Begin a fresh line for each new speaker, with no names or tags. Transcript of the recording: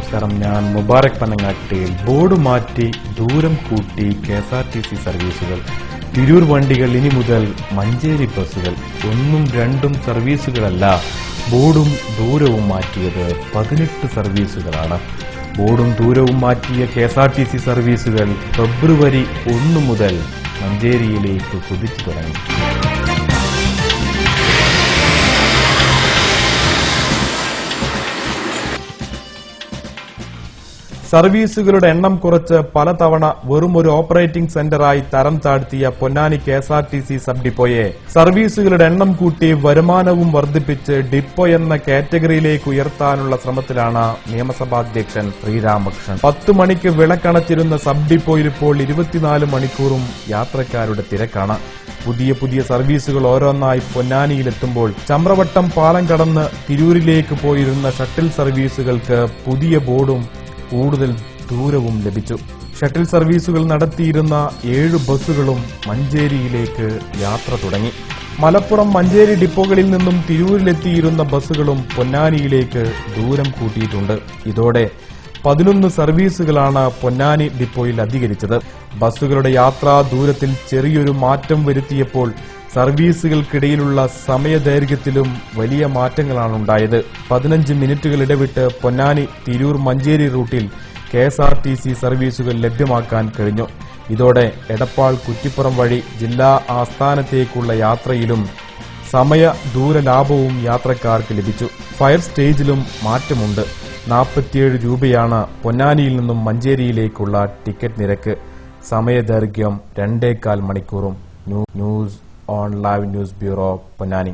നമസ്കാരം. ഞാൻ മുബാറക് പനങ്ങാട്ടിയിൽ. ബോർഡ് മാറ്റി ദൂരം കൂട്ടി KSRTC സർവീസുകൾ. തിരൂർ വണ്ടികൾ ഇനി മുതൽ മഞ്ചേരി ബസ്സുകൾ. 1ഉം 2ഉം സർവീസുകളല്ല, ബോർഡും ദൂരവും മാറ്റിയത് 18 സർവീസുകളാണ്. ബോർഡും ദൂരവും മാറ്റിയ KSRTC സർവീസുകൾ ഫെബ്രുവരി 1 മുതൽ മഞ്ചേരിയിലേക്ക് കുതിച്ചു തുടങ്ങി. സർവീസുകളുടെ എണ്ണം കുറച്ച് പലതവണ വെറുമൊരു ഓപ്പറേറ്റിംഗ് സെന്ററായി തരം താഴ്ത്തിയ പൊന്നാനി KSRTC സബ് ഡിപ്പോയെ സർവീസുകളുടെ എണ്ണം കൂട്ടി വരുമാനവും വർദ്ധിപ്പിച്ച് ഡിപ്പോ എന്ന കാറ്റഗറിയിലേക്ക് ഉയർത്താനുള്ള ശ്രമത്തിലാണ് നിയമസഭാധ്യക്ഷൻ ശ്രീരാമകൃഷ്ണൻ. 10 മണിക്ക് വിളക്കണച്ചിരുന്ന സബ് ഡിപ്പോയിൽ ഇപ്പോൾ 24 മണിക്കൂറും യാത്രക്കാരുടെ തിരക്കാണ്. പുതിയ സർവീസുകൾ ഓരോന്നായി പൊന്നാനിയിലെത്തുമ്പോൾ ചമ്രവട്ടം പാലം കടന്ന് തിരൂരിലേക്ക് പോയിരുന്ന ഷട്ടിൽ സർവീസുകൾക്ക് പുതിയ ബോർഡും കൂടുതൽ ദൂരവും ലഭിച്ചു. ഷട്ടിൽ സർവീസുകൾ നടത്തിയിരുന്ന 7 ബസ്സുകളും മഞ്ചേരിയിലേക്ക് യാത്ര തുടങ്ങി. മലപ്പുറം മഞ്ചേരി ഡിപ്പോകളിൽ നിന്നും തിരൂരിലെത്തിയിരുന്ന ബസ്സുകളും പൊന്നാനിയിലേക്ക് ദൂരം കൂട്ടിയിട്ടുണ്ട്. ഇതോടെ 11 സർവീസുകളാണ് പൊന്നാനി ഡിപ്പോയിൽ അധികരിച്ചത്. ബസ്സുകളുടെ യാത്രാ ദൂരത്തിൽ ചെറിയൊരു മാറ്റം വരുത്തിയപ്പോൾ സർവീസുകൾക്കിടയിലുള്ള സമയദൈർഘ്യത്തിലും വലിയ മാറ്റങ്ങളാണുണ്ടായത്. 15 മിനിറ്റുകൾ ഇടവിട്ട് പൊന്നാനി തിരൂർ മഞ്ചേരി റൂട്ടിൽ KSRTC സർവീസുകൾ ലഭ്യമാക്കാൻ കഴിഞ്ഞു. ഇതോടെ എടപ്പാൾ കുറ്റിപ്പുറം വഴി ജില്ലാ ആസ്ഥാനത്തേക്കുള്ള യാത്രയിലും സമയ ദൂര ലാഭവും യാത്രക്കാർക്ക് ലഭിച്ചു. ഫയർ സ്റ്റേജിലും മാറ്റമുണ്ട്. 47 രൂപയാണ് പൊന്നാനിയിൽ നിന്നും മഞ്ചേരിയിലേക്കുള്ള ടിക്കറ്റ് നിരക്ക്. സമയദൈർഘ്യം 2.25 മണിക്കൂറും. News on live news bureau, Ponnani.